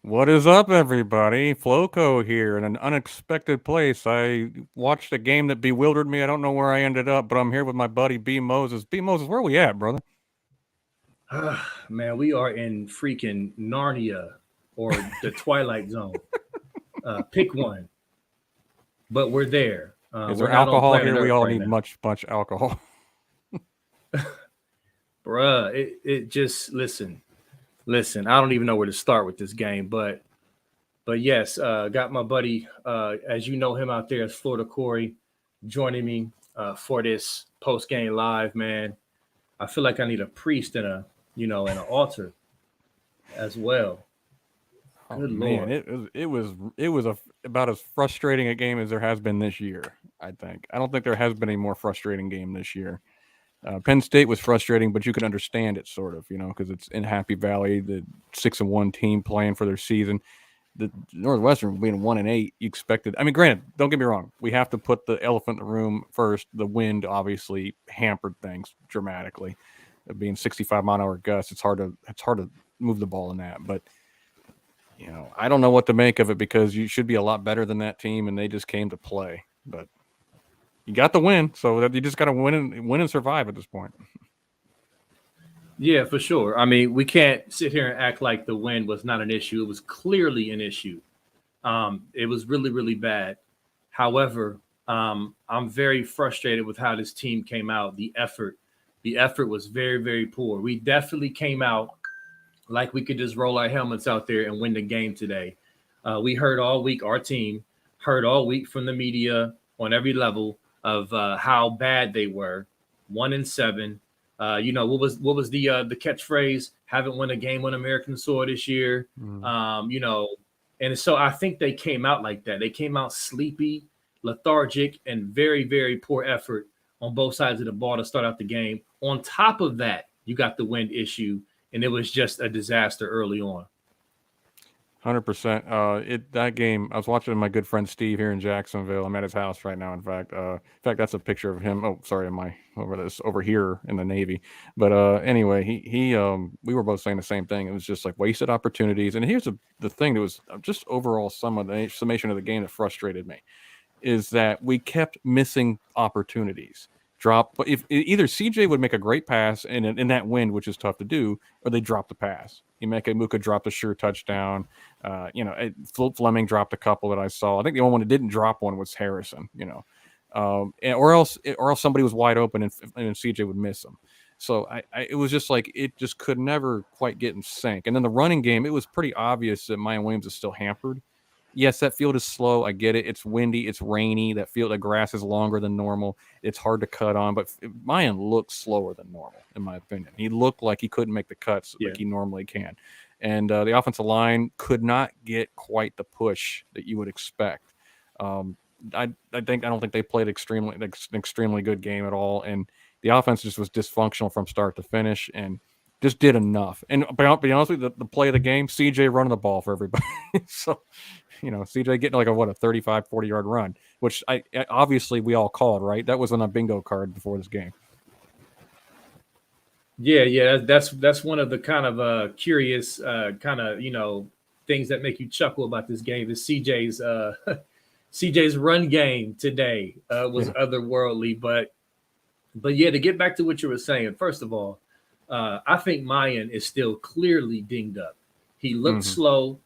What is up, everybody? Floco here in an unexpected place. I watched a game that bewildered me. I don't know where I ended up, but I'm here with my buddy B Moses. B Moses, where are we at, brother? Man, we are in freaking Narnia or the Twilight Zone. Pick one, but we're there. Is We're there not on alcohol planet here? We Earth all right need now, much alcohol. bruh. It just listen. I don't even know where to start with this game, but yes, got my buddy, as you know him out there, as Florida Corey, joining me for this post game live. Man, I feel like I need a priest and and an altar as well. Oh Good man, lord. it was about as frustrating a game as there has been this year. I don't think there has been a more frustrating game this year. Penn State was frustrating, but you could understand it sort of, because it's in Happy Valley, the 6-1 team playing for their season. The Northwestern being 1-8, you expected. I mean, granted, don't get me wrong. We have to put the elephant in the room first. The wind obviously hampered things dramatically. Being 65-mile-an-hour gusts, it's hard to move the ball in that. But I don't know what to make of it because you should be a lot better than that team, and they just came to play. But you got the win, so that you just got to win and survive at this point. Yeah, for sure. I mean, we can't sit here and act like the win was not an issue. It was clearly an issue. It was really, really bad. However, I'm very frustrated with how this team came out. The effort was very, very poor. We definitely came out like we could just roll our helmets out there and win the game today. We heard all week, our team heard all week from the media on every level of how bad they were. 1-7. What was the catchphrase? Haven't won a game on American soil this year. Mm. And so I think they came out like that. They came out sleepy, lethargic, and very, very poor effort on both sides of the ball to start out the game. On top of that, you got the wind issue, and it was just a disaster early on. 100%. That game, I was watching my good friend Steve here in Jacksonville. I'm at his house right now. In fact, that's a picture of him. Oh, sorry, am I over here in the Navy? But anyway, we were both saying the same thing. It was just like wasted opportunities. And here's the thing that was just overall summation of the game that frustrated me is that we kept missing opportunities. But if either CJ would make a great pass in that wind, which is tough to do, or they drop the pass. Emeka Muka dropped a sure touchdown. Fleming dropped a couple that I saw. I think the only one that didn't drop one was Harrison. Or else somebody was wide open and CJ would miss them. So it was just like it just could never quite get in sync. And then the running game, it was pretty obvious that Mayan Williams is still hampered. Yes, that field is slow. I get it. It's windy. It's rainy. The grass is longer than normal. It's hard to cut on. But Mayan looked slower than normal, in my opinion. He looked like he couldn't make the cuts Yeah. like he normally can. And the offensive line could not get quite the push that you would expect. Um, I don't think they played an extremely good game at all. And the offense just was dysfunctional from start to finish. And just did enough. And I'll be honest with you, the play of the game, CJ running the ball for everybody. So CJ getting like a 35, 40-yard run, which obviously we all called, right? That was on a bingo card before this game. Yeah. That's one of the kind of curious kind of things that make you chuckle about this game is CJ's CJ's run game today was Yeah. otherworldly. But yeah, to get back to what you were saying, first of all, I think Mayan is still clearly dinged up. He looked Hmm. slow.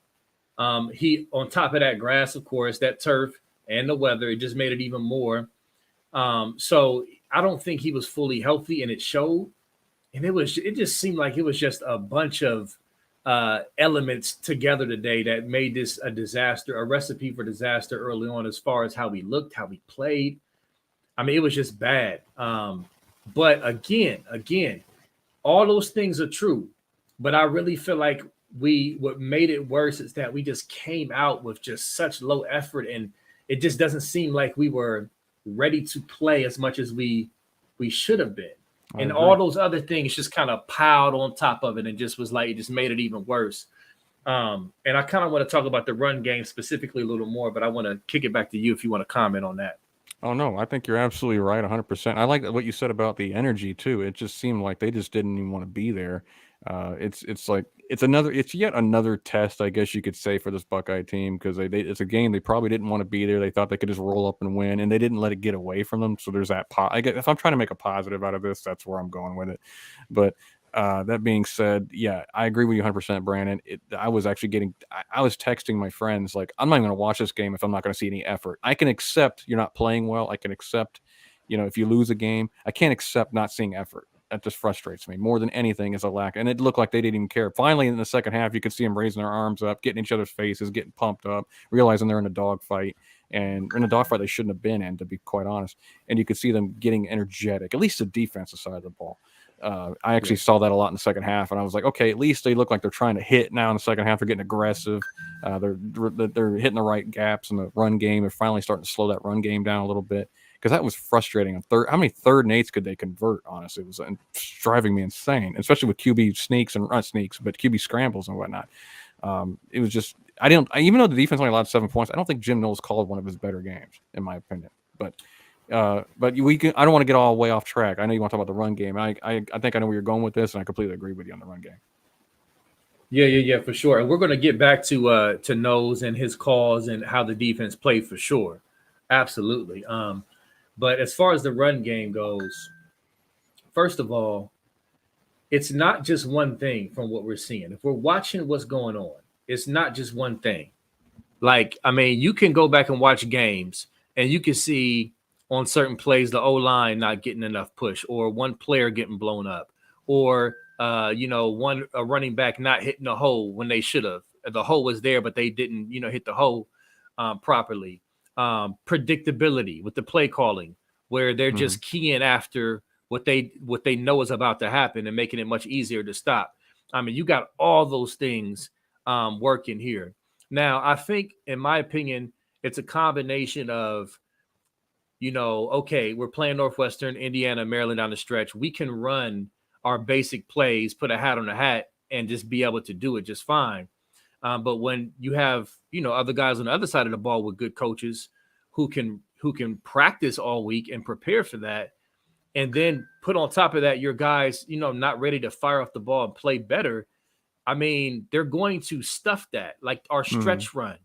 He on top of that grass, of course, that turf and the weather, it just made it even more. So I don't think he was fully healthy, and it showed. And it just seemed like it was just a bunch of elements together today that made this a disaster, a recipe for disaster early on, as far as how we looked, how we played. I mean, it was just bad. But again, all those things are true. But I really feel like what made it worse is that we just came out with just such low effort, and it just doesn't seem like we were ready to play as much as we should have been. I And agree. all those other things just kind of piled on top of it and just was like it just made it even worse. And I kind of want to talk about the run game specifically a little more, but I want to kick it back to you if you want to comment on that. Oh no, I think you're absolutely right, 100%. I like what you said about the energy too. It just seemed like they just didn't even want to be there. It's yet another test, I guess you could say, for this Buckeye team, because it's a game they probably didn't want to be there. They thought they could just roll up and win, and they didn't let it get away from them. So there's that. I guess if I'm trying to make a positive out of this, that's where I'm going with it. But that being said, yeah, I agree with you 100%, Brandon. I was actually I was texting my friends like, I'm not even going to watch this game if I'm not going to see any effort. I can accept you're not playing well. I can accept, if you lose a game, I can't accept not seeing effort. That just frustrates me more than anything is a lack. And it looked like they didn't even care. Finally, in the second half, you could see them raising their arms up, getting each other's faces, getting pumped up, realizing they're in a dogfight, and in a dogfight they shouldn't have been in, to be quite honest. And you could see them getting energetic, at least the defensive side of the ball. I actually saw that a lot in the second half, and I was like, okay, at least they look like they're trying to hit now in the second half. They're getting aggressive. They're hitting the right gaps in the run game. They're finally starting to slow that run game down a little bit, because that was frustrating. How many third and eights could they convert? Honestly, it was driving me insane, especially with QB sneaks and not sneaks, but QB scrambles and whatnot. It was just even though the defense only allowed 7 points, I don't think Jim Knowles called one of his better games, in my opinion. But I don't want to get all way off track. I know you want to talk about the run game. I think I know where you're going with this, and I completely agree with you on the run game. Yeah, for sure. And we're going to get back to Knowles and his calls and how the defense played for sure. Absolutely. But as far as the run game goes, first of all, it's not just one thing from what we're seeing. If we're watching what's going on, it's not just one thing. Like, I mean, you can go back and watch games and you can see on certain plays the O-line not getting enough push, or one player getting blown up, or a running back not hitting the hole when they should have. The hole was there, but they didn't, hit the hole properly. Predictability with the play calling, where they're just keying after what they know is about to happen and making it much easier to stop. I mean, you got all those things working here. Now, I think, in my opinion, it's a combination of, okay, we're playing Northwestern, Indiana, Maryland down the stretch. We can run our basic plays, put a hat on a hat, and just be able to do it just fine. But when you have, other guys on the other side of the ball with good coaches who can practice all week and prepare for that, and then put on top of that your guys, not ready to fire off the ball and play better, I mean, they're going to stuff that. Like our stretch run.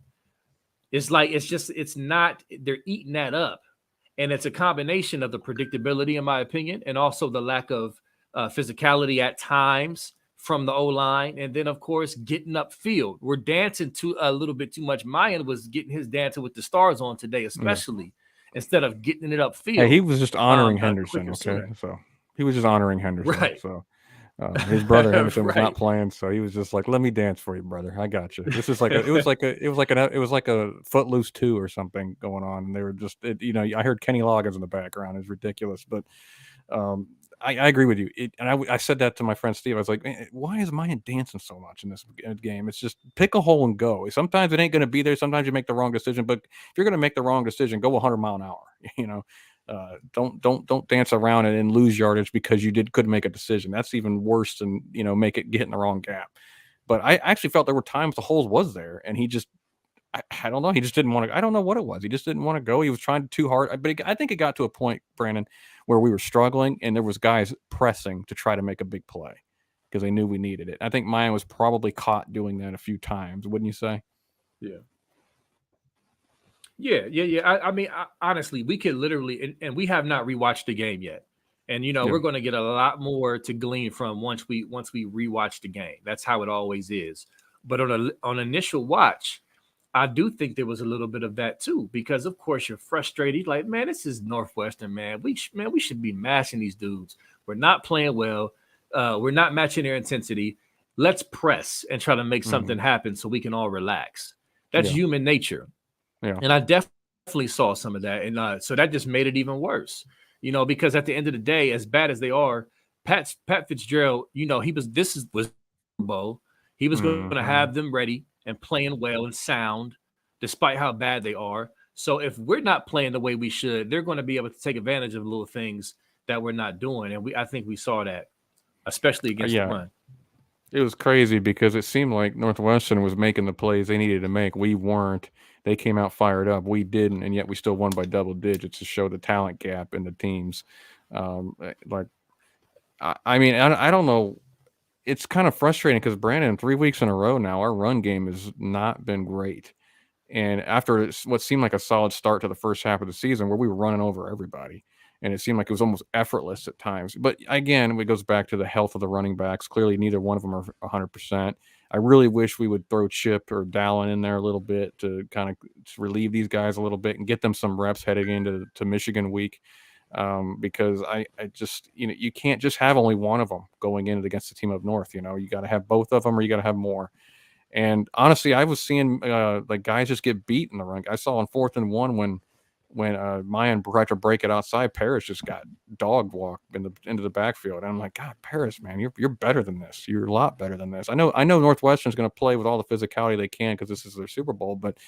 It's like, it's not, they're eating that up. And it's a combination of the predictability, in my opinion, and also the lack of physicality at times from the O-line. And then, of course, getting upfield. We're dancing a little bit too much. Mayan was getting his Dancing with the Stars on today, especially, instead of getting it upfield. Hey, he was just honoring Henderson, okay? So he was just honoring Henderson. Right. So his brother Henderson was Right. not playing, so he was just like, "Let me dance for you, brother. I got you." This is like it was like a Footloose 2 or something going on, and they were just, I heard Kenny Loggins in the background. It's ridiculous, but I agree with you. I said that to my friend Steve. I was like, "Man, why is Mayan dancing so much in this game? It's just pick a hole and go. Sometimes it ain't going to be there. Sometimes you make the wrong decision, but if you're going to make the wrong decision, go 100 mile an hour. Don't dance around it and lose yardage because you couldn't make a decision. That's even worse than get in the wrong gap. But I actually felt there were times the holes was there, and he just I don't know. He just didn't want to. I don't know what it was. He just didn't want to go. He was trying too hard. But I think it got to a point, Brandon, where we were struggling, and there was guys pressing to try to make a big play because they knew we needed it. I think Mayan was probably caught doing that a few times. Wouldn't you say? Yeah. I mean, honestly, we could literally, and we have not rewatched the game yet. And we're going to get a lot more to glean from once we rewatch the game. That's how it always is. But on initial watch, I do think there was a little bit of that too, because of course you're frustrated. Like, man, this is Northwestern, man. We should be mashing these dudes. We're not playing well. We're not matching their intensity. Let's press and try to make something happen so we can all relax. That's human nature. Yeah. And I definitely saw some of that. And so that just made it even worse, because at the end of the day, as bad as they are, Pat Fitzgerald, was bowl. He was going to have them ready and playing well and sound, despite how bad they are. So if we're not playing the way we should, they're going to be able to take advantage of little things that we're not doing. And I think we saw that, especially against the run. It was crazy because it seemed like Northwestern was making the plays they needed to make. We weren't. They came out fired up. We didn't, and yet we still won by double digits to show the talent gap in the teams. I mean, I don't know. it's kind of frustrating because Brandon, 3 weeks in a row now, our run game has not been great. And after what seemed like a solid start to the first half of the season, where we were running over everybody, and it seemed like it was almost effortless at times. But again, it goes back to the health of the running backs. Clearly, neither one of them are 100%. I really wish we would throw Chip or Dallin in there a little bit to kind of relieve these guys a little bit and get them some reps heading into Michigan week. Because I just, you can't just have only one of them going in against the team up north. You got to have both of them, or you got to have more. And honestly, I was seeing like guys just get beat in the run. I saw on 4th and 1 when Mayan tried to break it outside, Paris just got dog walked into the backfield. And I'm like, God, Paris, man, you're better than this. You're a lot better than this. I know Northwestern's going to play with all the physicality they can because this is their Super Bowl, but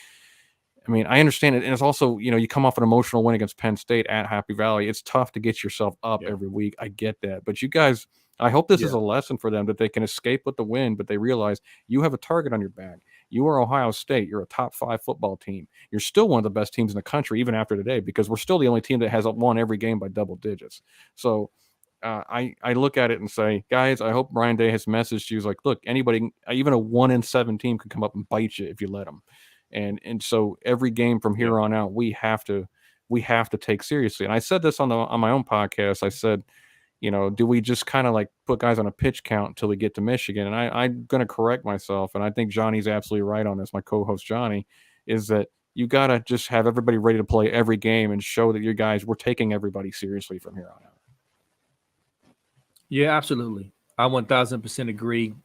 I mean, I understand it. And it's also, you come off an emotional win against Penn State at Happy Valley. It's tough to get yourself up every week. I get that. But you guys, I hope this is a lesson for them that they can escape with the win, but they realize you have a target on your back. You are Ohio State. You're a top 5 football team. You're still one of the best teams in the country, even after today, because we're still the only team that has won every game by double digits. So I look at it and say, guys, I hope Brian Day has messaged you. Like, look, anybody, even a 1-7 team can come up and bite you if you let them. And so every game from here on out, we have to take seriously. And I said this on my own podcast. I said, do we just kind of like put guys on a pitch count until we get to Michigan? And I'm going to correct myself. And I think Johnny's absolutely right on this. My co-host Johnny is that you got to just have everybody ready to play every game and show that you guys, we're taking everybody seriously from here on out. Yeah, absolutely. I 1000% agree.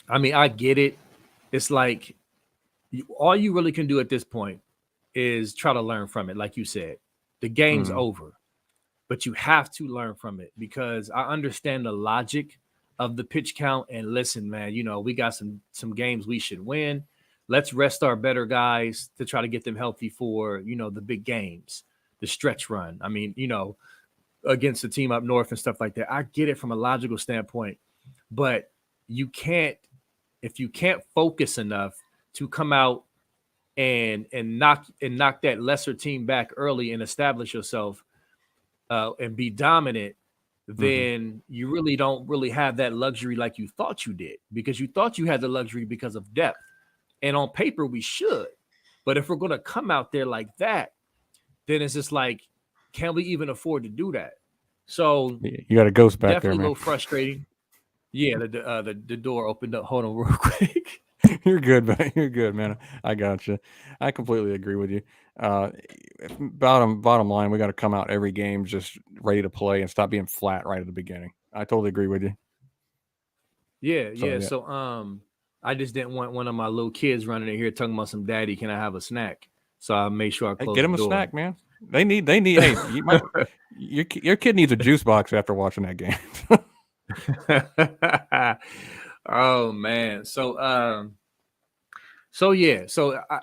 I mean, I get it. It's like all you really can do at this point is try to learn from it. Like you said, the game's over, but you have to learn from it because I understand the logic of the pitch count. And listen, man, we got some games we should win. Let's rest our better guys to try to get them healthy for, the big games, the stretch run. I mean, against the team up north and stuff like that. I get it from a logical standpoint, but if you can't focus enough to come out and knock that lesser team back early and establish yourself and be dominant, then you really don't really have that luxury like you thought you did, because you thought you had the luxury because of depth. And on paper, we should. But if we're going to come out there like that, then it's just like, can we even afford to do that? So you got a ghost back there, man. Definitely a little frustrating. Yeah, the door opened up. Hold on real quick. You're good, man. You're good, man. I got you. I completely agree with you. Bottom line, we got to come out every game just ready to play and stop being flat right at the beginning. I totally agree with you. Yeah. So I just didn't want one of my little kids running in here talking about some daddy, can I have a snack? So I made sure I closed get them the door. a snack, man. They need. Hey, your kid needs a juice box after watching that game. Oh man. So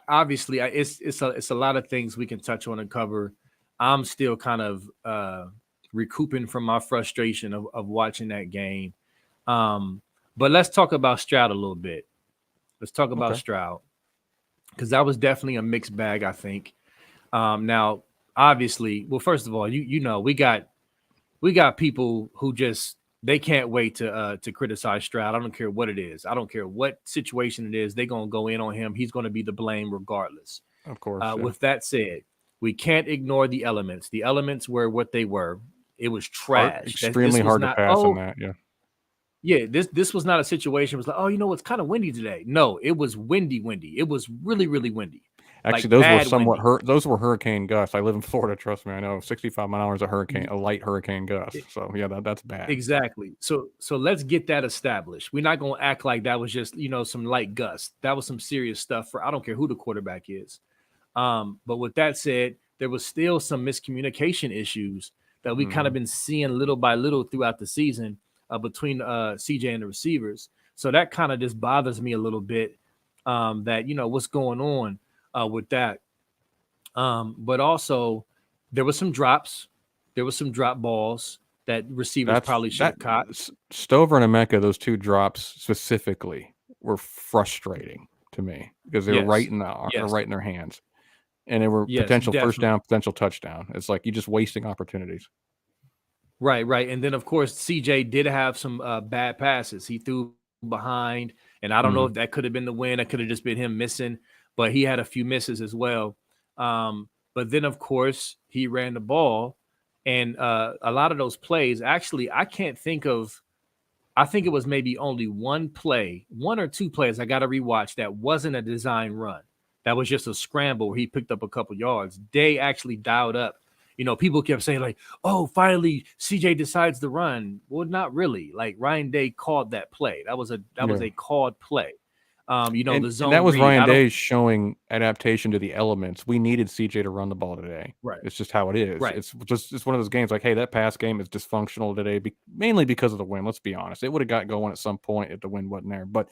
obviously it's a lot of things we can touch on and cover. I'm still kind of recouping from my frustration of watching that game. But let's talk about Stroud a little bit. Let's talk about Stroud, because that was definitely a mixed bag, I think. Now, obviously, well, first of all, we got people who just they can't wait to criticize Stroud. I don't care what it is. I don't care what situation it is. They're gonna go in on him. He's gonna be the blame regardless. Of course. With that said, we can't ignore the elements. The elements were what they were. It was trash. Extremely hard to pass on that. Yeah. Yeah, this was not a situation. It was like, it's kind of windy today. No, it was windy. It was really, really windy. Actually, those were somewhat those were hurricane gusts. I live in Florida. Trust me, I know. 65 mile an hour is a light hurricane gust. So yeah, that's bad. Exactly. So let's get that established. We're not gonna act like that was just some light gust. That was some serious stuff for I don't care who the quarterback is. But with that said, there was still some miscommunication issues that we kind of been seeing little by little throughout the season between CJ and the receivers. So that kind of just bothers me a little bit. That what's going on with that. But also there was some drops. There was some drop balls that receivers probably should have caught. Stover and Emeka, those two drops specifically were frustrating to me because they were right in their hands. And they were potential first down, potential touchdown. It's like you're just wasting opportunities. Right. And then of course CJ did have some bad passes. He threw behind, and I don't know Mhm. if that could have been the win. That could have just been him missing, but he had a few misses as well. But then of course he ran the ball, and a lot of those plays. Actually, I can't think of. I think it was maybe only one play, one or two plays I got to rewatch that wasn't a design run. That was just a scramble where he picked up a couple yards. They actually dialed up. People kept saying like, "Oh, finally CJ decides to run." Well, not really. Like Ryan Day called that play. That was Yeah. a called play. And The that zone was read. Ryan I don't. Day showing adaptation to the elements. We needed CJ to run the ball today. Right. It's just how it is. Right. It's one of those games like, hey, that pass game is dysfunctional today, mainly because of the win. Let's be honest. It would have got going at some point if the win wasn't there. But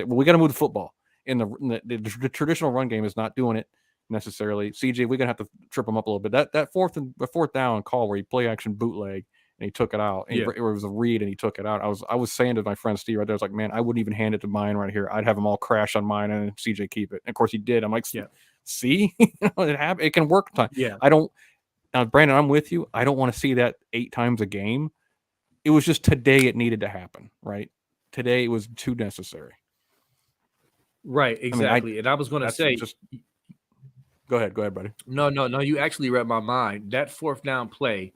we got to move the football. The traditional run game is not doing it necessarily. CJ, we're gonna have to trip him up a little bit. That fourth down call where he play action bootleg and he took it out. And Yeah. it was a read and he took it out. I was saying to my friend Steve right there, I was like, man, I wouldn't even hand it to mine right here. I'd have them all crash on mine and CJ keep it. And of course he did. I'm like, Yeah. see, it can work. Yeah. I don't. Now, Brandon, I'm with you. I don't want to see that 8 times a game. It was just today it needed to happen, right? Today it was too necessary. Right. Exactly. And I was going to say, just. Go ahead, buddy. No. You actually read my mind. That fourth down play,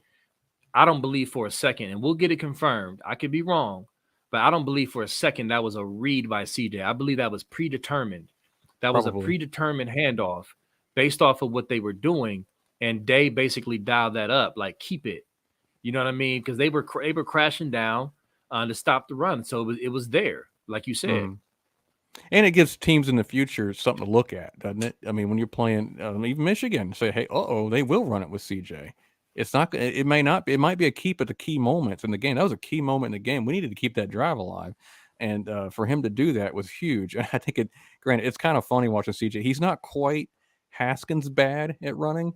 I don't believe for a second, and we'll get it confirmed. I could be wrong, but I don't believe for a second that was a read by CJ. I believe that was predetermined. That was a Probably. predetermined handoff based off of what they were doing, and they basically dialed that up, like keep it. You know what I mean? Because they were crashing down to stop the run, so it was there, like you said. Mm. And it gives teams in the future something to look at, doesn't it? I mean, when you're playing even Michigan, say, hey, they will run it with CJ. It's not. It may not. It might be a keep at the key moments in the game. That was a key moment in the game. We needed to keep that drive alive, and for him to do that was huge. I think it. Granted, it's kind of funny watching CJ. He's not quite Haskins bad at running,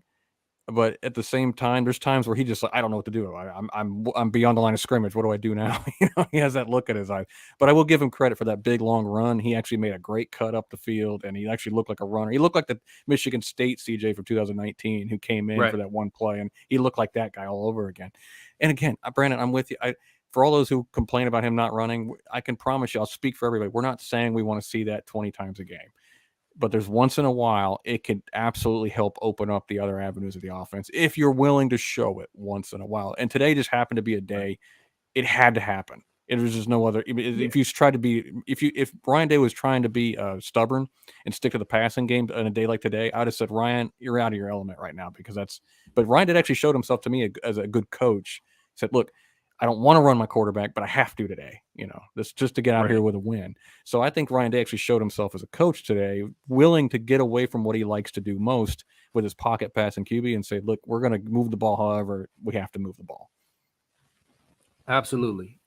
but at the same time, there's times where he just like, I don't know what to do. I'm beyond the line of scrimmage. What do I do now? He has that look at his eye. But I will give him credit for that big long run. He actually made a great cut up the field, and he actually looked like a runner. He looked like the Michigan State CJ from 2019 who came in for that one play, and he looked like that guy all over again. And again, Brandon, I'm with you. For all those who complain about him not running, I can promise you, I'll speak for everybody. We're not saying we want to see that 20 times a game. But there's once in a while, it could absolutely help open up the other avenues of the offense if you're willing to show it once in a while. And today just happened to be a day it had to happen. It was just no other. If you tried to be, if Ryan Day was trying to be stubborn and stick to the passing game in a day like today, I'd have said, Ryan, you're out of your element right now because that's. But Ryan Day actually showed himself to me as a good coach. He said, look, I don't want to run my quarterback, but I have to today. This just to get out here with a win. So I think Ryan Day actually showed himself as a coach today, willing to get away from what he likes to do most with his pocket passing QB and say, look, we're going to move the ball. However, we have to move the ball. Absolutely.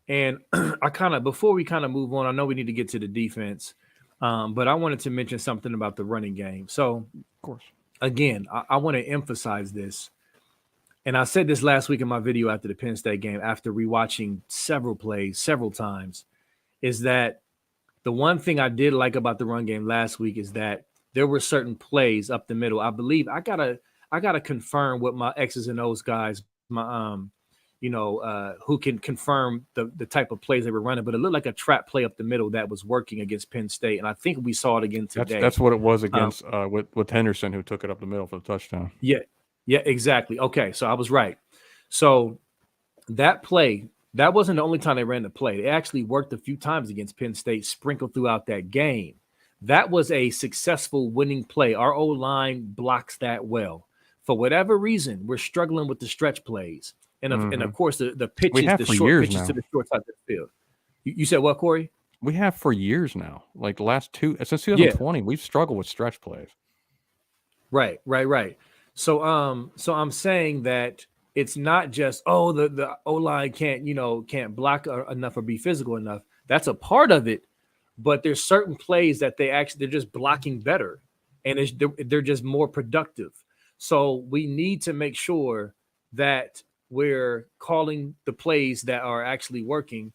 And I before we move on, I know we need to get to the defense, but I wanted to mention something about the running game. So, of course, again, I want to emphasize this. And I said this last week in my video after the Penn State game, after rewatching several plays several times, is that the one thing I did like about the run game last week is that there were certain plays up the middle. I believe I gotta confirm what my X's and O's guys, my who can confirm the type of plays they were running, but it looked like a trap play up the middle that was working against Penn State, and I think we saw it again today. That's what it was against with Henderson, who took it up the middle for the touchdown. Yeah, exactly. Okay, so I was right. So that play, that wasn't the only time they ran the play. They actually worked a few times against Penn State, sprinkled throughout that game. That was a successful winning play. Our O-line blocks that well. For whatever reason, we're struggling with the stretch plays. And of course, the pitches, the short pitches to the short side of the field. You said what, Corey? We have for years now, like the last since 2020, we've struggled with stretch plays. Right. So I'm saying that it's not just the O-line can't block enough or be physical enough. That's a part of it, but there's certain plays that they're just blocking better, and they're just more productive. So we need to make sure that we're calling the plays that are actually working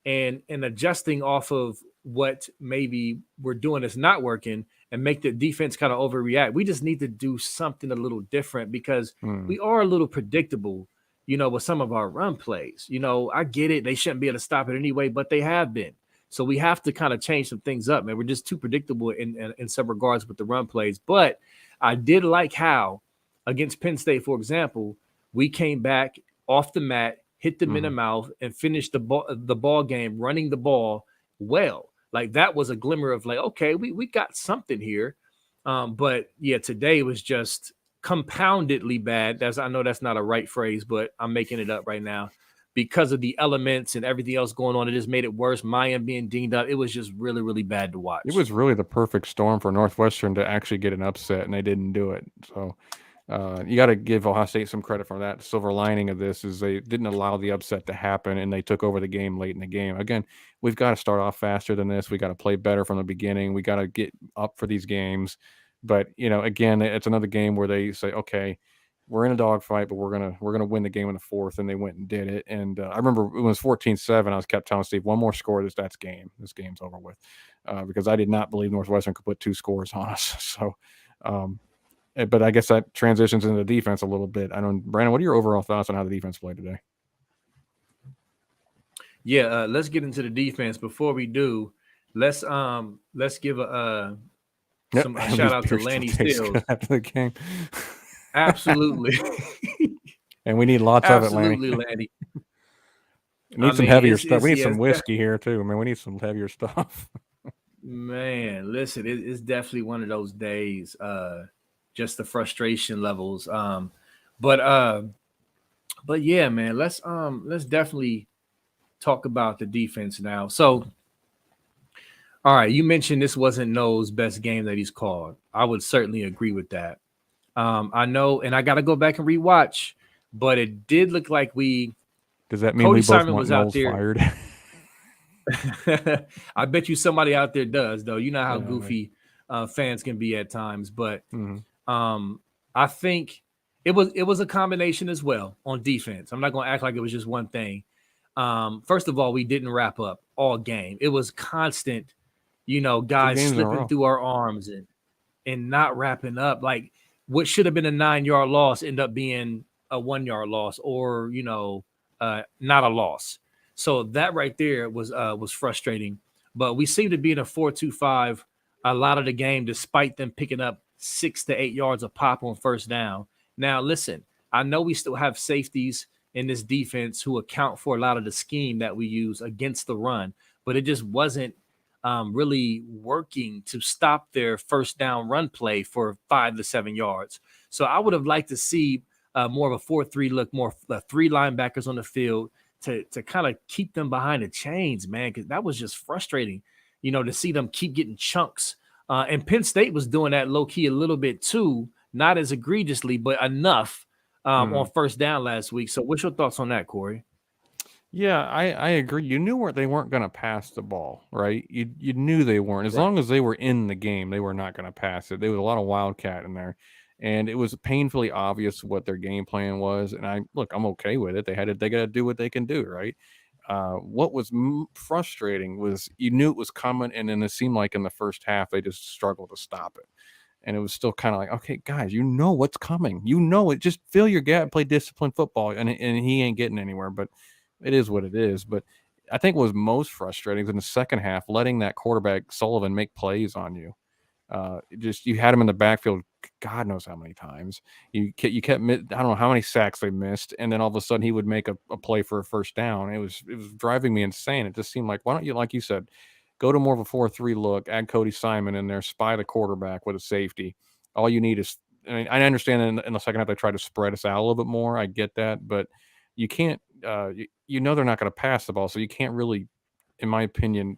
and adjusting off of what maybe we're doing that's not working and make the defense kind of overreact. We just need to do something a little different because we are a little predictable with some of our run plays. I get it. They shouldn't be able to stop it anyway, but they have been. So we have to kind of change some things up, man. We're just too predictable in some regards with the run plays. But I did like how against Penn State, for example, we came back off the mat, hit them in the mouth, and finished the ball game running the ball well. Like that was a glimmer of like, okay, we got something here. But yeah, today was just compoundedly bad. I know that's not a right phrase, but I'm making it up right now because of the elements and everything else going on. It just made it worse. Mayan being dinged up. It was just really, really bad to watch. It was really the perfect storm for Northwestern to actually get an upset, and they didn't do it. So you got to give Ohio State some credit for that. The silver lining of this is they didn't allow the upset to happen, and they took over the game late in the game. Again, we've got to start off faster than this. We got to play better from the beginning. We got to get up for these games. But again, it's another game where they say, okay, we're in a dogfight, but we're gonna win the game in the fourth, and they went and did it. And I remember it was 14-7. I was kept telling Steve, one more score, that's game. This game's over with, because I did not believe Northwestern could put 2 scores on us. So, but I guess that transitions into the defense a little bit. I don't, Brandon, what are your overall thoughts on how the defense played today? Yeah, let's get into the defense. Before we do, let's give a shout out to Lanny Stills after the game. Absolutely. And we need lots of it, Lanny. Absolutely, Lanny. We need some heavier stuff. We need some whiskey here too. Man, we need some heavier stuff. Man, listen, it's definitely one of those days. Just the frustration levels. But yeah, man, let's definitely talk about the defense now. So, all right, you mentioned this wasn't Noah's best game that he's called. I would certainly agree with that. I know, and I got to go back and rewatch, but it did look like Does that mean Cody we both Simon want was Knowles out there fired? I bet you somebody out there does, though. You know how goofy fans can be at times, but I think it was a combination as well on defense. I'm not going to act like it was just one thing. First of all, we didn't wrap up all game. It was constant, guys slipping through our arms and not wrapping up. Like what should have been a 9-yard loss end up being a 1-yard loss, or not a loss. So that right there was frustrating. But we seem to be in a 4-2-5 a lot of the game, despite them picking up 6 to 8 yards a pop on first down. Now, listen, I know we still have safeties in this defense who account for a lot of the scheme that we use against the run, but it just wasn't really working to stop their first down run play for 5 to 7 yards. So I would have liked to see more of a 4-3 look, more 3 linebackers on the field to kind of keep them behind the chains, man, because that was just frustrating, to see them keep getting chunks. And Penn State was doing that low-key a little bit too, not as egregiously, but enough on first down last week. So what's your thoughts on that, Corey? Yeah, I agree. You knew they weren't going to pass the ball, right? You knew they weren't. As long as they were in the game, they were not going to pass it. There was a lot of wildcat in there. And it was painfully obvious what their game plan was. And I'm okay with it. They got to do what they can do, right? What was frustrating was you knew it was coming, and then it seemed like in the first half they just struggled to stop it. And it was still kind of like, okay, guys, you know what's coming. You know it. Just fill your gap, play disciplined football, and he ain't getting anywhere. But it is what it is. But I think what was most frustrating in the second half, letting that quarterback Sullivan make plays on you. You had him in the backfield, God knows how many times. You kept, I don't know how many sacks they missed, and then all of a sudden he would make a play for a first down. It was driving me insane. It just seemed like, why don't you, like you said, go to more of a 4-3 look, add Cody Simon in there, spy the quarterback with a safety. All you need is, I understand in the second half they tried to spread us out a little bit more. I get that, but you can't, they're not going to pass the ball, so you can't really, in my opinion,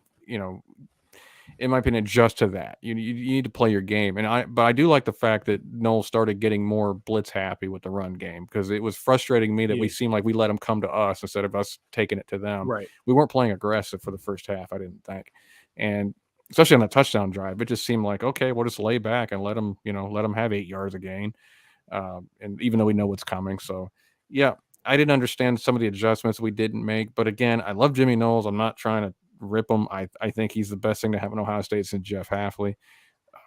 adjust to that. You need to play your game. But I do like the fact that Noel started getting more blitz happy with the run game, because it was frustrating me that we seemed like we let them come to us instead of us taking it to them. Right. We weren't playing aggressive for the first half, I didn't think. And especially on the touchdown drive, it just seemed like, okay, we'll just lay back and let them have 8 yards a gain. And even though we know what's coming. So yeah, I didn't understand some of the adjustments we didn't make. But again, I love Jimmy Knowles. I'm not trying to rip him. I think he's the best thing to happen in Ohio State since Jeff Hafley.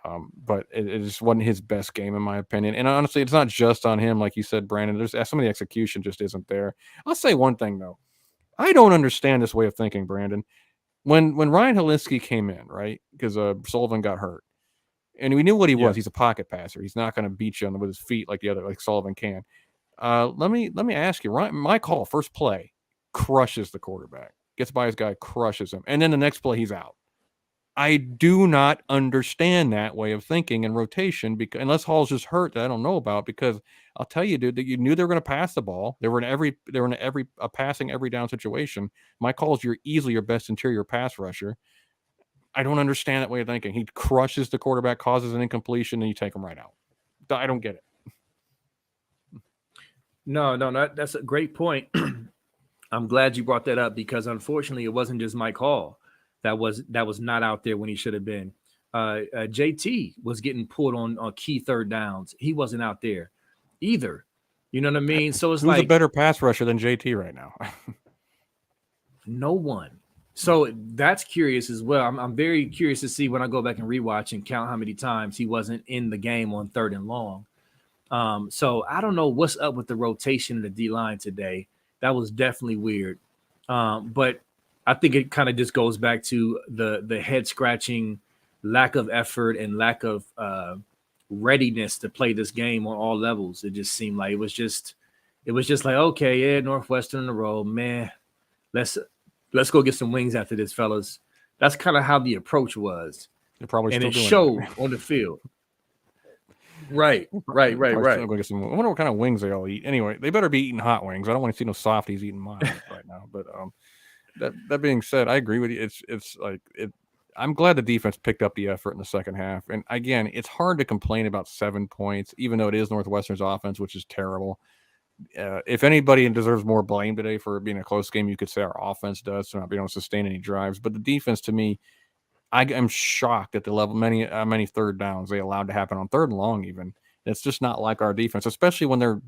But it just wasn't his best game, in my opinion. And honestly, it's not just on him, like you said, Brandon. There's some of the execution just isn't there. I'll say one thing though. I don't understand this way of thinking, Brandon. When Ryan Helinski came in, right? Because Sullivan got hurt, and we knew what he was. He's a pocket passer. He's not going to beat you with his feet like Sullivan can. Let me ask you, Ryan, my call, first play, crushes the quarterback, gets by his guy, crushes him, and then the next play he's out. I do not understand that way of thinking in rotation, because unless Hall's just hurt that I don't know about. Because I'll tell you, dude, that you knew they were going to pass the ball. They were in every passing every down situation. My call is you're easily your best interior pass rusher. I don't understand that way of thinking. He crushes the quarterback, causes an incompletion, and you take him right out. I don't get it. No, that's a great point. I'm glad you brought that up, because unfortunately it wasn't just Mike Hall that was not out there when he should have been. JT was getting pulled on key third downs. He wasn't out there either. You know what I mean? So it's Who's like a better pass rusher than JT right now? no one. So that's curious as well. I'm very curious to see when I go back and rewatch and count how many times he wasn't in the game on third and long. So I don't know what's up with the rotation of the D-line today. That was definitely weird. But I think it kind of just goes back to the head scratching lack of effort and lack of readiness to play this game on all levels. It just seemed like it was just like, okay, yeah, Northwestern in a row, man. Let's go get some wings after this, fellas. That's kind of how the approach was. They're probably and still it doing showed on the field. Right. I wonder what kind of wings they all eat. Anyway, they better be eating hot wings. I don't want to see no softies eating mine right now. But that being said, I agree with you. It's like it. I'm glad the defense picked up the effort in the second half. And again, it's hard to complain about 7 points, even though it is Northwestern's offense, which is terrible. If anybody deserves more blame today for being a close game, you could say our offense does for not being able to sustain any drives. But the defense, to me, I am shocked at the level many third downs they allowed to happen on third and long. Even it's just not like our defense, especially when their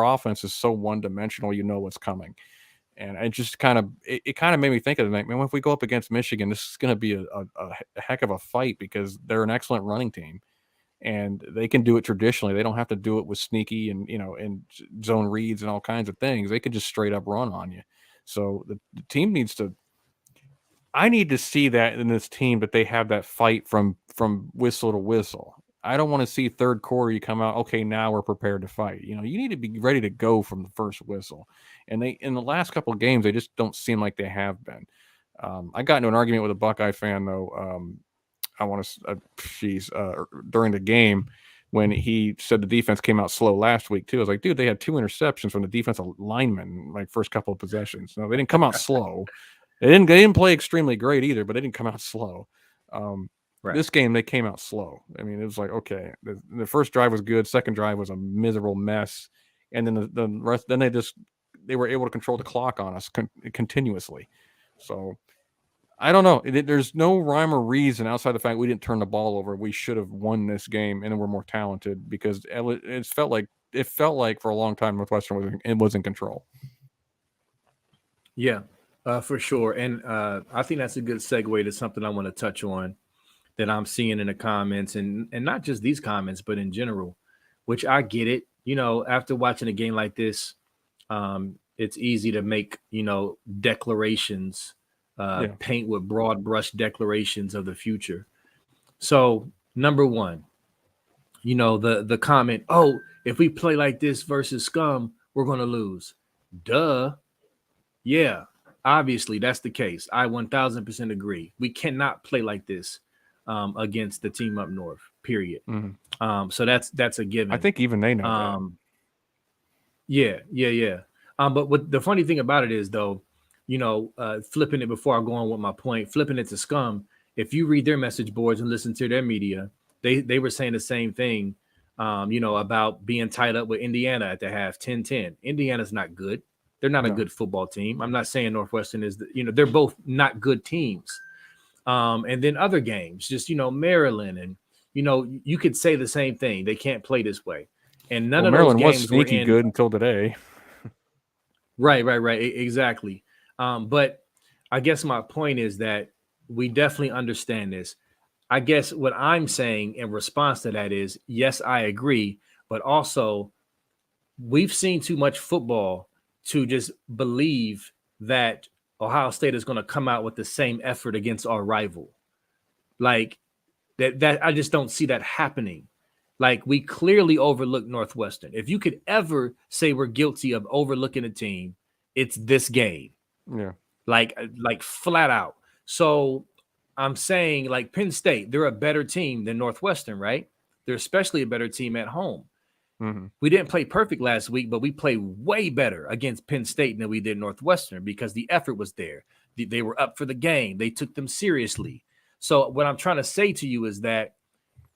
offense is so one dimensional. You know what's coming, and it just kind of made me think of the night, man. If we go up against Michigan, this is going to be a heck of a fight, because they're an excellent running team, and they can do it traditionally. They don't have to do it with sneaky and and zone reads and all kinds of things. They could just straight up run on you. So the team needs to. I need to see that in this team, that they have that fight from whistle to whistle. I don't want to see third quarter you come out, okay, now we're prepared to fight. You need to be ready to go from the first whistle. And they, in the last couple of games, they just don't seem like they have been. I got into an argument with a Buckeye fan though. During the game when he said the defense came out slow last week too. I was like, dude, they had 2 interceptions from the defensive linemen like first couple of possessions. No, they didn't come out slow. They didn't play extremely great either, but they didn't come out slow. Right. This game, they came out slow. I mean, it was like, okay, the first drive was good. Second drive was a miserable mess. And then the rest, then they were able to control the clock on us continuously. So I don't know. There's no rhyme or reason outside the fact we didn't turn the ball over. We should have won this game, and we're more talented, because it felt like for a long time Northwestern was in control. Yeah. For sure. And I think that's a good segue to something I want to touch on that I'm seeing in the comments, and not just these comments, but in general, which I get it. After watching a game like this, it's easy to make, declarations, paint with broad brush declarations of the future. So number one, the comment, oh, if we play like this versus Scum, we're going to lose. Duh. Yeah. Obviously, that's the case. I 1000% agree. We cannot play like this against the team up north, period. Mm-hmm. So that's a given. I think even they know that. Yeah. But what the funny thing about it is, though, flipping it before I go on with my point, flipping it to Scum, if you read their message boards and listen to their media, they were saying the same thing, about being tied up with Indiana at the half, 10-10. Indiana's not good. They're not a good football team. I'm not saying Northwestern is, they're both not good teams. And then other games, just, Maryland, and, you could say the same thing. They can't play this way. And none of Maryland those games was sneaky good until today. Right. Exactly. But I guess my point is that we definitely understand this. I guess what I'm saying in response to that is, yes, I agree, but also we've seen too much football to just believe that Ohio State is going to come out with the same effort against our rival. Like that I just don't see that happening. Like we clearly overlooked Northwestern. If you could ever say we're guilty of overlooking a team, it's this game. Yeah. Like flat out. So I'm saying like Penn State, they're a better team than Northwestern, right? They're especially a better team at home. Mm-hmm. We didn't play perfect last week, but we played way better against Penn State than we did Northwestern because the effort was there. They were up for the game. They took them seriously. So what I'm trying to say to you is that,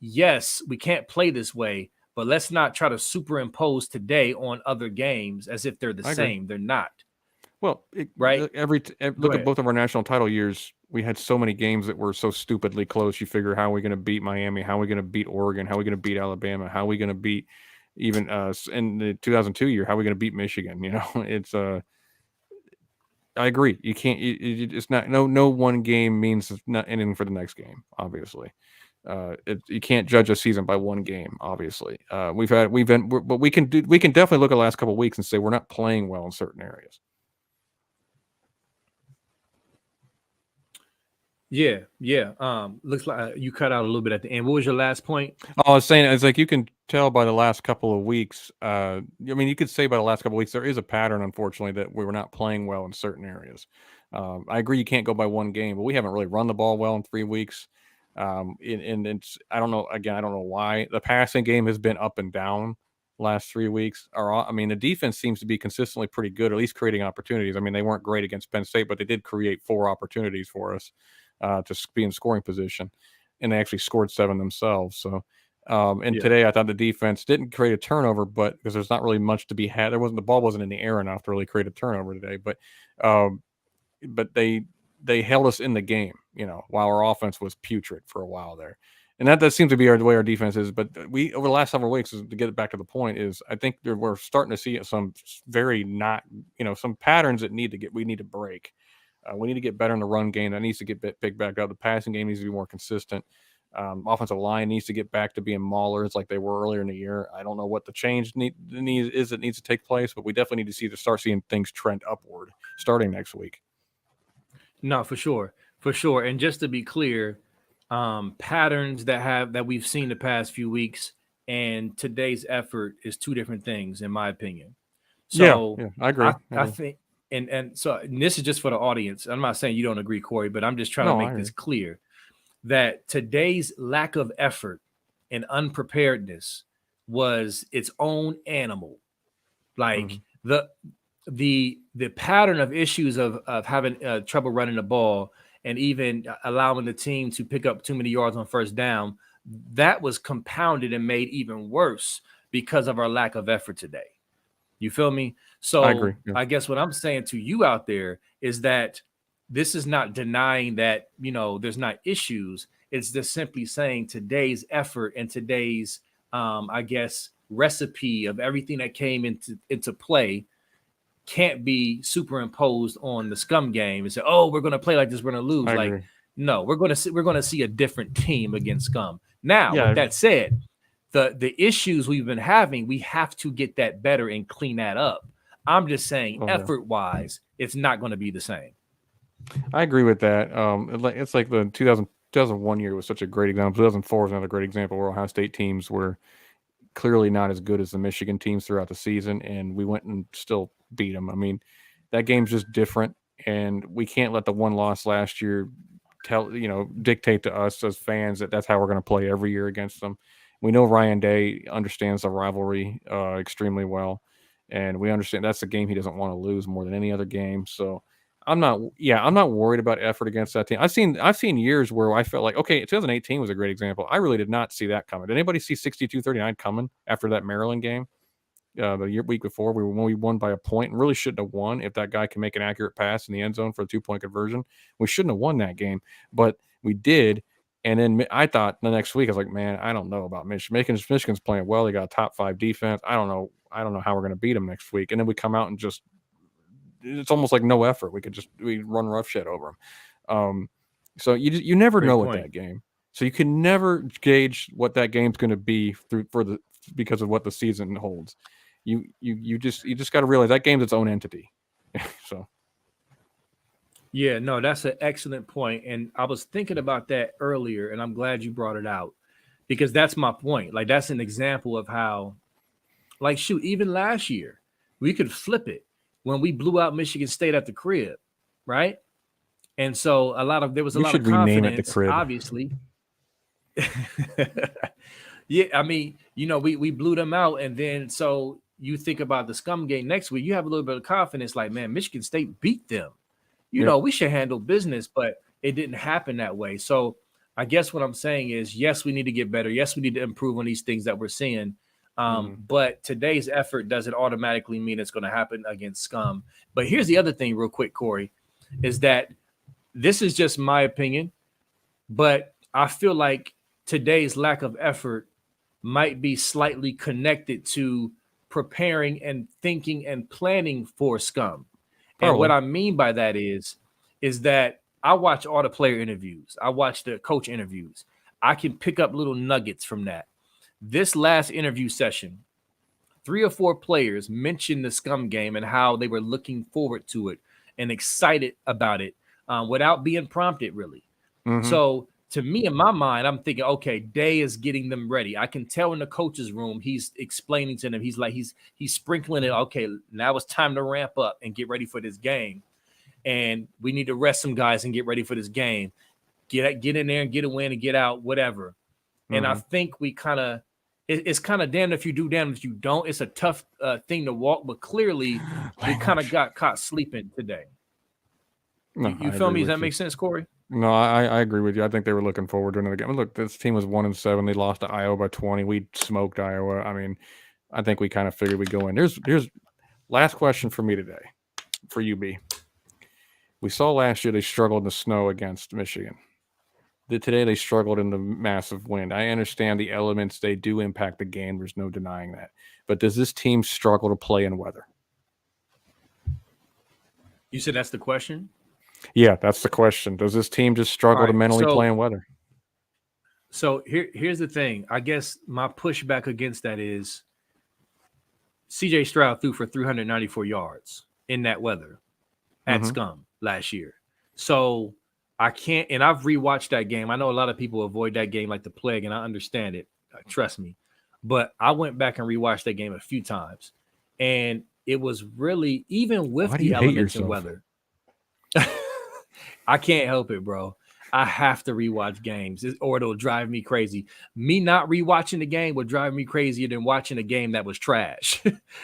yes, we can't play this way, but let's not try to superimpose today on other games as if they're the same. They're not. Well, Right? look at both of our national title years. We had so many games that were so stupidly close. You figure, how are we going to beat Miami? How are we going to beat Oregon? How are we going to beat Alabama? How are we going to beat even in the 2002 year? How are we going to beat Michigan? You know, it's I agree. You can't. It's not. No one game means not anything for the next game. Obviously, you can't judge a season by one game. Obviously, but we can definitely look at the last couple of weeks and say we're not playing well in certain areas. Yeah. Looks like you cut out a little bit at the end. What was your last point? I was saying, it's like you can tell by the last couple of weeks. I mean, you could say by the last couple of weeks there is a pattern, unfortunately, that we were not playing well in certain areas. I agree you can't go by one game, but we haven't really run the ball well in 3 weeks. And it's I don't know. Again, I don't know why the passing game has been up and down last 3 weeks. I mean, the defense seems to be consistently pretty good, at least creating opportunities. I mean, they weren't great against Penn State, but they did create 4 opportunities for us to be in scoring position, and they actually scored 7 themselves. So, today I thought the defense didn't create a turnover, but because there's not really much to be had, the ball wasn't in the air enough to really create a turnover today. But they held us in the game, while our offense was putrid for a while there. And that seems to be the way our defense is. But we, over the last several weeks, to get it back to the point, is I think we're starting to see some very not, some patterns that we need to break. We need to get better in the run game. That needs to get picked back up. The passing game needs to be more consistent. Offensive line needs to get back to being maulers like they were earlier in the year. I don't know what the change that needs to take place, but we definitely need to start seeing things trend upward starting next week. No, for sure. And just to be clear, patterns that we've seen the past few weeks and today's effort is 2 different things, in my opinion. So yeah, I agree. I think, and this is just for the audience. I'm not saying you don't agree, Corey, but I'm just trying to make this clear that today's lack of effort and unpreparedness was its own animal. Like the pattern of issues of having trouble running the ball and even allowing the team to pick up too many yards on first down, that was compounded and made even worse because of our lack of effort today. You feel me? So I agree. Yeah. I guess what I'm saying to you out there is that this is not denying that, there's not issues. It's just simply saying today's effort and today's, I guess, recipe of everything that came into play can't be superimposed on the scum game and say, oh, we're going to play like this, we're going to lose. Like, no, we're going to see a different team against scum. Now, with that said, the issues we've been having, we have to get that better and clean that up. I'm just saying, effort-wise, it's not going to be the same. I agree with that. It's like the 2001 year was such a great example. 2004 is another great example where Ohio State teams were clearly not as good as the Michigan teams throughout the season, and we went and still beat them. I mean, that game's just different, and we can't let the one loss last year dictate to us as fans that that's how we're going to play every year against them. We know Ryan Day understands the rivalry extremely well, and we understand that's a game he doesn't want to lose more than any other game. So I'm not worried about effort against that team. I've seen years where I felt like, okay, 2018 was a great example. I really did not see that coming. Did anybody see 62-39 coming after that Maryland game? The week before, we won by a point and really shouldn't have won. If that guy can make an accurate pass in the end zone for a 2-point conversion, we shouldn't have won that game, but we did. And then I thought the next week, I was like, man, I don't know about Michigan. Michigan's playing well. They got a top 5 defense. I don't know how we're going to beat them next week. And then we come out and just, it's almost like no effort. We run roughshod over them. So you never know with that game. So you can never gauge what that game's going to be because of what the season holds. You just got to realize that game's its own entity. So Yeah, no, that's an excellent point. And I was thinking about that earlier, and I'm glad you brought it out because that's my point. Like, that's an example of how, like, shoot, even last year, we could flip it when we blew out Michigan State at the crib, right? And so there was a you lot of should rename it the confidence, crib. obviously. Yeah, I mean, we blew them out, and then so you think about the scum game next week, you have a little bit of confidence, like, man, Michigan State beat them. Yep. We should handle business, but it didn't happen that way. So I guess what I'm saying is, yes, we need to get better. Yes, we need to improve on these things that we're seeing. But today's effort doesn't automatically mean it's going to happen against scum. But here's the other thing real quick, Corey, is that this is just my opinion, but I feel like today's lack of effort might be slightly connected to preparing and thinking and planning for scum. And what Probably. I mean by that is that I watch all the player interviews. I watch the coach interviews. I can pick up little nuggets from that. This last interview session, 3 or 4 players mentioned the scum game and how they were looking forward to it and excited about it without being prompted, really. Mhm. So to me, in my mind, I'm thinking, okay, Day is getting them ready. I can tell in the coach's room, he's explaining to them. He's like, he's sprinkling it. Okay, now it's time to ramp up and get ready for this game. And we need to rest some guys and get ready for this game. Get in there and get a win and get out, whatever. And I think we it's kind of damned if you do, damned if you don't. It's a tough thing to walk, but clearly we kind of got caught sleeping today. No, You feel me? Does that make sense, Corey? No, I agree with you. I think they were looking forward to another game. Look, this team was 1-7. They lost to Iowa by 20. We smoked Iowa. I mean, I think we kind of figured we'd go in. Here's last question for me today, for you, B. We saw last year they struggled in the snow against Michigan. Today they struggled in the massive wind. I understand the elements, they do impact the game. There's no denying that. But does this team struggle to play in weather? You said that's the question? Yeah, that's the question. Does this team just struggle to mentally play in weather? So here's the thing. I guess my pushback against that is CJ Stroud threw for 394 yards in that weather at Scum last year. So I can't, and I've rewatched that game. I know a lot of people avoid that game like the plague, and I understand it. Trust me. But I went back and rewatched that game a few times, and it was really, even with the elements in weather, I can't help it, bro. I have to rewatch games or it'll drive me crazy. Me not rewatching the game would drive me crazier than watching a game that was trash.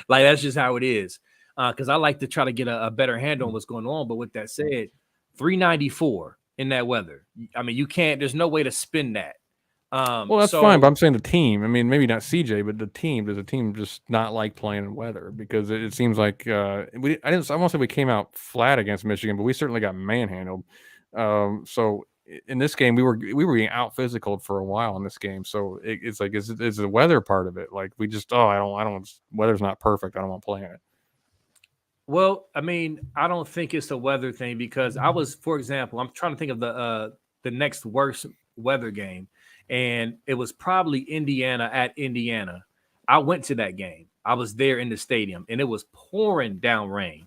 Like, that's just how it is. Because I like to try to get a better handle on what's going on. But with that said, 394 in that weather. I mean, you can't, there's no way to spin that. Well, that's fine, but I'm saying the team. I mean, maybe not CJ, but the team. Does the team just not like playing in weather? Because it seems like I won't say we came out flat against Michigan, but we certainly got manhandled. So in this game, we were being out physical for a while in this game. So it's like is the weather part of it? Like, we just I don't weather's not perfect. I don't want to play in it. Well, I mean, I don't think it's a weather thing because I was, for example, I'm trying to think of the next worst weather game. And it was probably Indiana at Indiana. I went to that game. I was there in the stadium, and it was pouring down rain.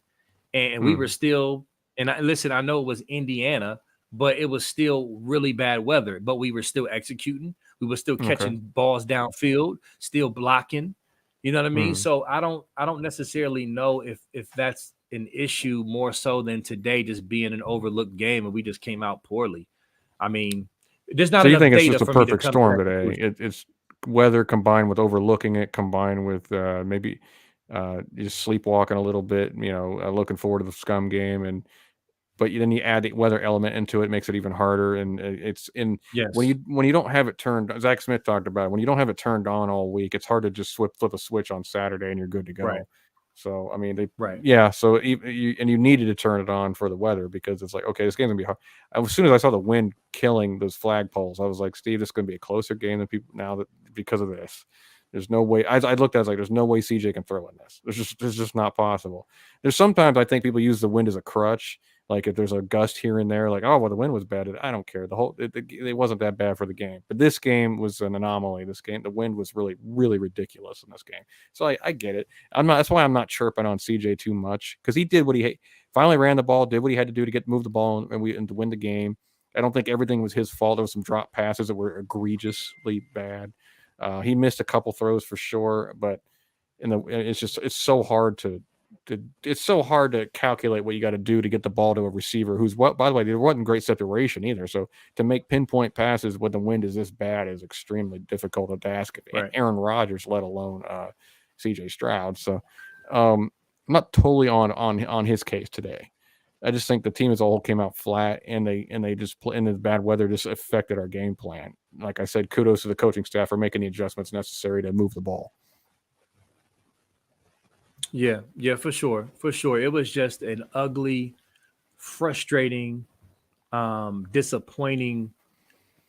And we were still, listen, I know it was Indiana, but it was still really bad weather. But we were still executing. We were still catching balls downfield, still blocking. You know what I mean? So I don't necessarily know if that's an issue more so than today just being an overlooked game and we just came out poorly. I mean, there's not. So you think it's just a perfect storm today? It's weather combined with overlooking it, combined with maybe just sleepwalking a little bit. Looking forward to the scum game, but then you add the weather element into it, makes it even harder. And it's in when you don't have it turned. Zach Smith talked about it, when you don't have it turned on all week, it's hard to just flip a switch on Saturday and you're good to go. Right. So I mean, So you needed to turn it on for the weather because it's like, okay, this game's gonna be hard. As soon as I saw the wind killing those flagpoles, I was like, Steve, this is gonna be a closer game than people now that because of this. There's no way. I looked at it, I was like, there's no way CJ can throw in this. It's just not possible. There's sometimes I think people use the wind as a crutch, Like if there's a gust here and there, like, oh, well, the wind was bad. I don't care. It wasn't that bad for the game. But this game was an anomaly. The wind was really, really ridiculous in this game. So I get it. That's why I'm not chirping on CJ too much, because he did what he finally ran the ball, did what he had to do to move the ball and to win the game. I don't think everything was his fault. There was some drop passes that were egregiously bad. He missed a couple throws for sure, but it's so hard to calculate what you got to do to get the ball to a receiver who's by the way, there wasn't great separation either. So to make pinpoint passes when the wind is this bad is extremely difficult to task. Right. Aaron Rodgers, let alone CJ Stroud. So I'm not totally on his case today. I just think the team as a whole came out flat, and they just in the bad weather just affected our game plan. Like I said, kudos to the coaching staff for making the adjustments necessary to move the ball. Yeah, for sure. It was just an ugly, frustrating, disappointing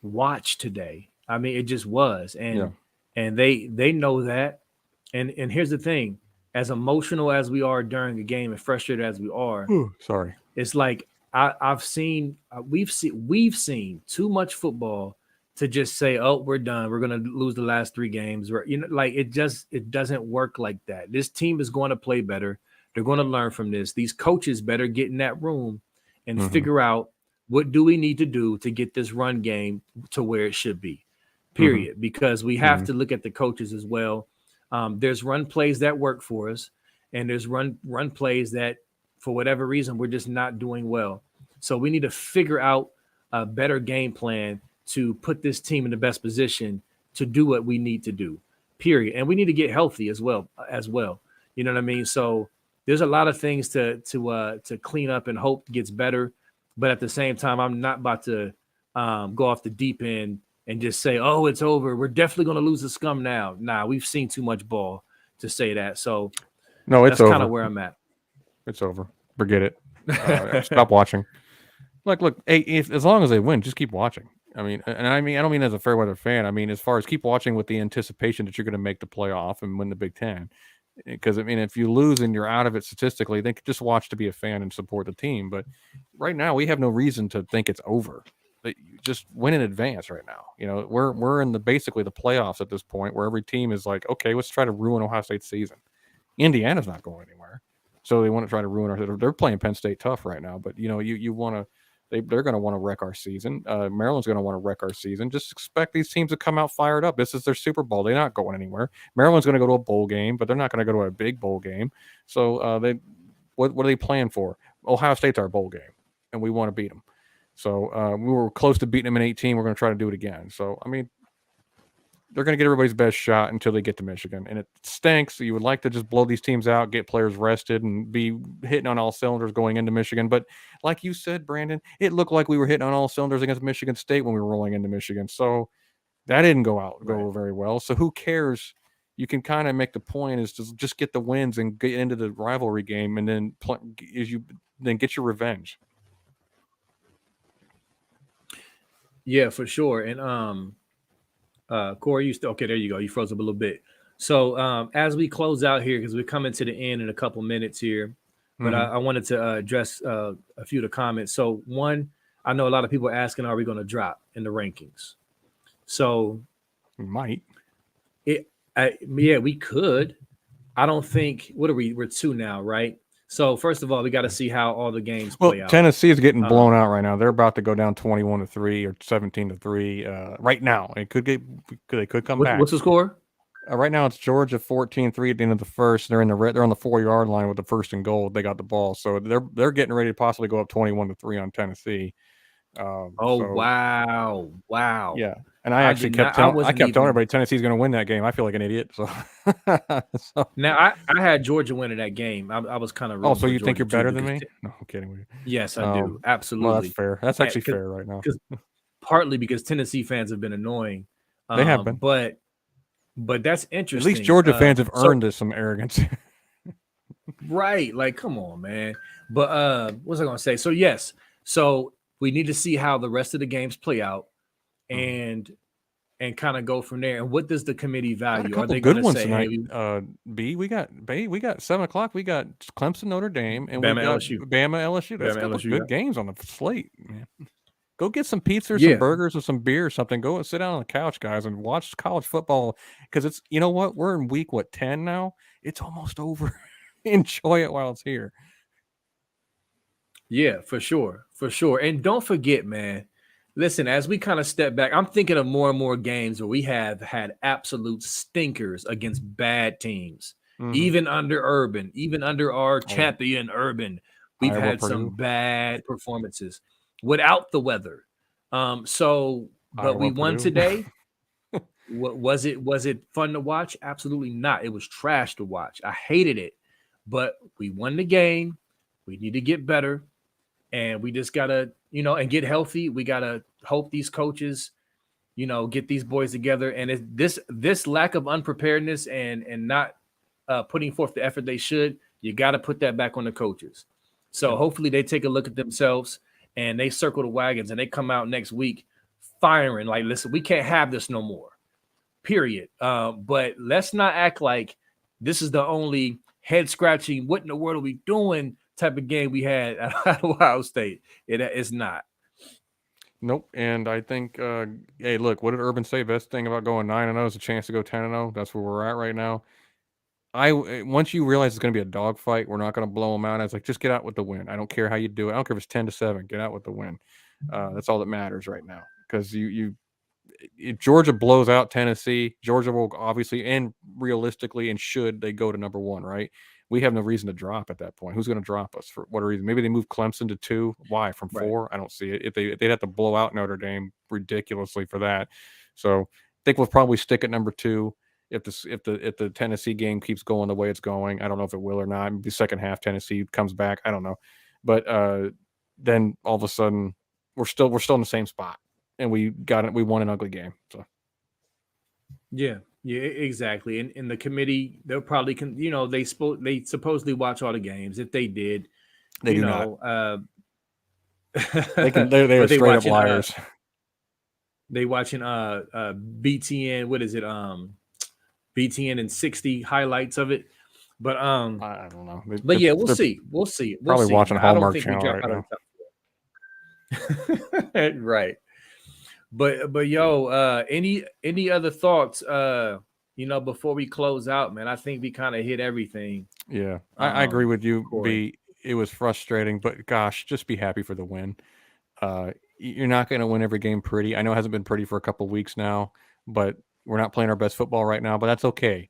watch today. I mean, it just was, and they know that. And here's the thing: as emotional as we are during the game and frustrated as we are, it's like we've seen too much football to just say, oh, we're done, we're gonna lose the last 3 games. Like it doesn't work like that. This team is going to play better. They're going to learn from this. These coaches better get in that room and figure out what do we need to do to get this run game to where it should be, period. Because we have to look at the coaches as well. There's run plays that work for us, and there's run plays that for whatever reason we're just not doing well. So we need to figure out a better game plan to put this team in the best position to do what we need to do, period. And we need to get healthy as well. You know what I mean? So there's a lot of things to clean up and hope gets better. But at the same time, I'm not about to go off the deep end and just say, oh, it's over, we're definitely going to lose the scum now. Nah, we've seen too much ball to say that. So no, it's that's kind of where I'm at. It's over. Forget it. Stop watching. Look, hey, as long as they win, just keep watching. I mean, I don't mean as a fair weather fan. I mean, as far as keep watching with the anticipation that you're going to make the playoff and win the Big Ten. Because, I mean, if you lose and you're out of it statistically, then just watch to be a fan and support the team. But right now, we have no reason to think it's over. Just win in advance right now. You know, we're in basically the playoffs at this point, where every team is like, okay, let's try to ruin Ohio State's season. Indiana's not going anywhere, so they want to try to ruin our. They're playing Penn State tough right now, but you know, you want to. They're going to want to wreck our season. Maryland's going to want to wreck our season. Just expect these teams to come out fired up. This is their Super Bowl. They're not going anywhere. Maryland's going to go to a bowl game, but they're not going to go to a big bowl game. So what are they playing for? Ohio State's our bowl game, and we want to beat them. So we were close to beating them in 18. We're going to try to do it again. So, I mean, they're going to get everybody's best shot until they get to Michigan. And it stinks. You would like to just blow these teams out, get players rested, and be hitting on all cylinders going into Michigan. But like you said, Brandon, it looked like we were hitting on all cylinders against Michigan State when we were rolling into Michigan. So that didn't go very well. So who cares? You can kind of make the point is to just get the wins and get into the rivalry game, and then get your revenge. Yeah, for sure. And Corey, okay, there you go. You froze up a little bit. So as we close out here, because we're coming to the end in a couple minutes here, but I wanted to address a few of the comments. So one, I know a lot of people are asking, are we going to drop in the rankings? So we might. Yeah, we could. I don't think. What are we? We're 2 now, right? So first of all, we got to see how all the games play out. Tennessee is getting blown out right now. They're about to go down 21-3 or 17-3 right now. It they could come back. What's the score? Right now it's Georgia 14-3 at the end of the first. They're on the 4-yard line with the first and goal. They got the ball, so they're getting ready to possibly go up 21-3 on Tennessee. Wow! Yeah, and I kept telling everybody Tennessee's going to win that game. I feel like an idiot. So, now I had Georgia winning that game. I was kind of. Oh, so you think you're better than me? No, I'm kidding. Yes, I do. Absolutely. Well, that's fair. That's actually fair right now. Partly because Tennessee fans have been annoying. They have been, but that's interesting. At least Georgia fans have earned some arrogance. Right? Like, come on, man. But what was I going to say? So yes, so we need to see how the rest of the games play out, and and kind of go from there. And what does the committee Got a value? Are couple they going good to ones say, tonight. hey, We got 7 o'clock. We got Clemson, Notre Dame, and we Bama got LSU, Bama, LSU. That's a Bama couple LSU, good yeah, games on the slate, man. Go get some pizza or some yeah, burgers or some beer or something. Go and sit down on the couch, guys, and watch college football because it's you know what we're in week 10 now. It's almost over. Enjoy it while it's here. yeah, for sure, for sure. And don't forget, man. Listen, as we kind of step back, I'm thinking of more and more games where we have had absolute stinkers against bad teams. Mm-hmm. Even under Urban, even under our Oh, champion Urban, we've Iowa, had some Purdue, bad performances without the weather. But Iowa, we won Purdue. today. Was it fun to watch? Absolutely not. It was trash to watch. I hated it. But we won the game. We need to get better. And we just gotta, and get healthy. We gotta hope these coaches, get these boys together. And this lack of unpreparedness and not putting forth the effort they should, you got to put that back on the coaches. So Yep. hopefully they take a look at themselves and they circle the wagons and they come out next week firing like, listen, we can't have this no more. Period. But let's not act like this is the only head scratching, what in the world are we doing type of game we had at Ohio State. It's not. Nope. And I think, hey, look, what did Urban say? Best thing about going 9-0 is a chance to go 10-0. That's where we're at right now. Once you realize it's going to be a dogfight, we're not going to blow them out. I was like, just get out with the win. I don't care how you do it. I don't care if it's 10-7. Get out with the win. That's all that matters right now. Because if Georgia blows out Tennessee, Georgia will obviously and realistically and should they go to number 1, right? We have no reason to drop at that point. Who's going to drop us for what reason? Maybe they move Clemson to 2. Why from 4? Right. I don't see it. If they'd have to blow out Notre Dame ridiculously for that. So I think we'll probably stick at number 2. If the Tennessee game keeps going the way it's going, I don't know if it will or not. Maybe second half Tennessee comes back. I don't know, but then all of a sudden we're still in the same spot, and we won an ugly game. So yeah, exactly. And the committee, they'll probably they supposedly watch all the games. If they did, they do not. They can. They are but straight up liars. They watching BTN. What is it? BTN and 60 highlights of it. But I don't know. But yeah, we'll see. We'll see. Probably watching Hallmark Channel right now. Right. But yo, any other thoughts? Before we close out, man, I think we kind of hit everything. Yeah, I agree with you, B. It was frustrating, but gosh, just be happy for the win. You're not going to win every game pretty. I know it hasn't been pretty for a couple of weeks now, but we're not playing our best football right now, but that's okay.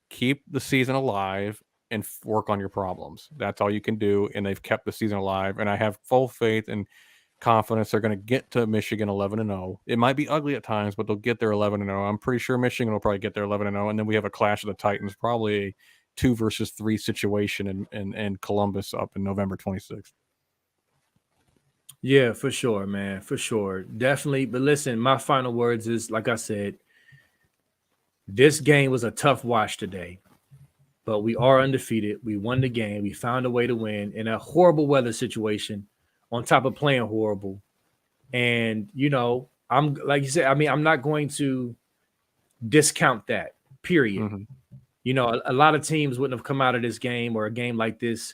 Keep the season alive and work on your problems. That's all you can do, and they've kept the season alive, and I have full faith and confidence they're going to get to Michigan 11-0. It might be ugly at times, but they'll get there 11-0. I'm pretty sure Michigan will probably get there 11-0, and then we have a clash of the Titans, probably a 2 versus 3 situation in Columbus up in November 26th. Yeah, for sure, man. For sure. Definitely. But listen, my final words is, like I said, this game was a tough watch today, but we are undefeated. We won the game. We found a way to win in a horrible weather situation on top of playing horrible. And, I'm like you said, I'm not going to discount that, period. Mm-hmm. A lot of teams wouldn't have come out of this game or a game like this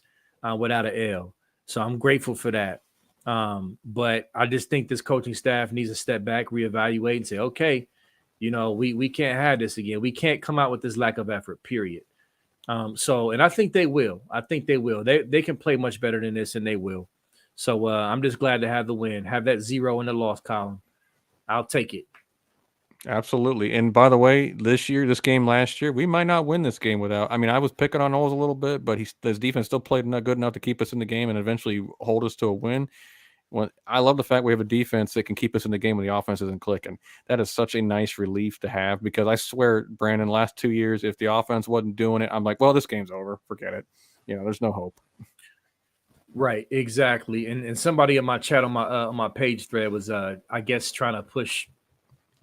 without an L. So I'm grateful for that. But I just think this coaching staff needs to step back, reevaluate, and say, okay, we can't have this again. We can't come out with this lack of effort, period. And I think they will. They can play much better than this, and they will. So I'm just glad to have the win, have that 0 in the loss column. I'll take it. Absolutely. And by the way, this game last year, we might not win this game without. I mean, I was picking on Knowles a little bit, but his defense still played not good enough to keep us in the game and eventually hold us to a win. Well, I love the fact we have a defense that can keep us in the game when the offense isn't clicking. That is such a nice relief to have because I swear, Brandon, last 2 years, if the offense wasn't doing it, I'm like, well, this game's over. Forget it. There's no hope. Right, exactly. And somebody in my chat on my page thread was I guess trying to push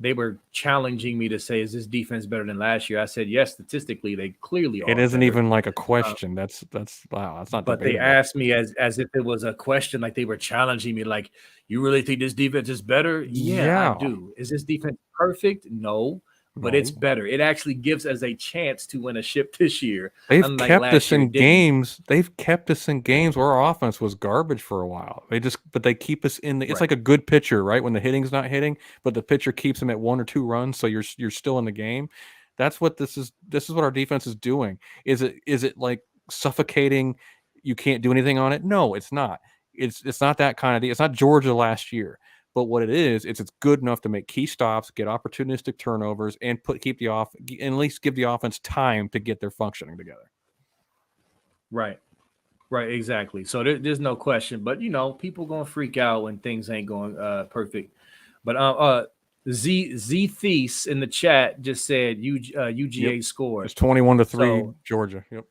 they were challenging me to say, is this defense better than last year? I said, yes, statistically, they clearly It are isn't better. even like a question. That's wow. That's not But they debatable. asked me as if it was a question, like they were challenging me, like, you really think this defense is better? Yeah, I Yeah. do. Is this defense perfect? No, but it's No. better. It actually gives us a chance to win a ship this year, They've unlike kept last us year it in didn't. games. They've kept us in games where our offense was garbage for a while. But they keep us in the, it's Right. like a good pitcher, right? When the hitting's not hitting, but the pitcher keeps them at 1 or 2 runs, so you're still in the game. That's what this is. This is what our defense is doing. Is it like suffocating? You can't do anything on it? No, it's not. It's not that kind of. It's not Georgia last year. But what it is, it's good enough to make key stops, get opportunistic turnovers, and keep the off, at least give the offense time to get their functioning together. Right. Right, exactly. So there's no question, but people gonna freak out when things ain't going perfect. But Z Thies in the chat just said UGA Yep. scored. It's 21-3 So Georgia. Yep.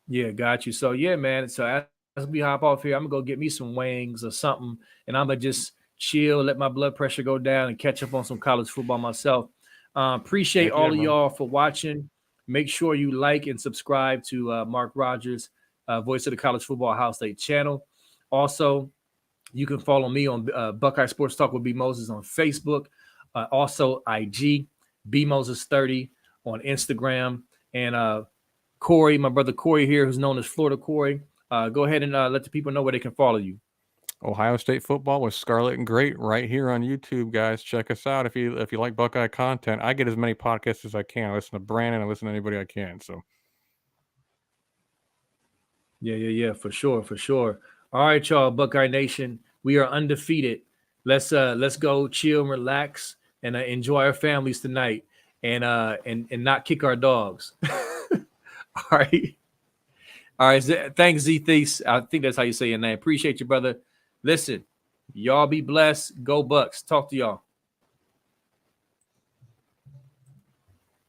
yeah, got you. So yeah, man. So as we hop off here, I'm gonna go get me some wings or something, and I'm gonna just chill, let my blood pressure go down, and catch up on some college football myself. Appreciate Heck yeah, all of brother. y'all for watching. Make sure you like and subscribe to Mark Rogers, Voice of the College Football House State channel. Also, you can follow me on Buckeye Sports Talk with B Moses on Facebook. Also, IG B Moses 30 on Instagram, and Corey, my brother Corey here, who's known as Florida Corey. Go ahead and let the people know where they can follow you. Ohio State football with Scarlet and Great right here on YouTube, guys. Check us out if you like Buckeye content. I get as many podcasts as I can. I listen to Brandon. I listen to anybody I can. So Yeah, for sure. All right, y'all, Buckeye Nation, we are undefeated. Let's go chill and relax and enjoy our families tonight, and not kick our dogs. All right. Thanks, Z Thies. I think that's how you say your name. Appreciate you, brother. Listen, y'all be blessed. Go Bucks. Talk to y'all.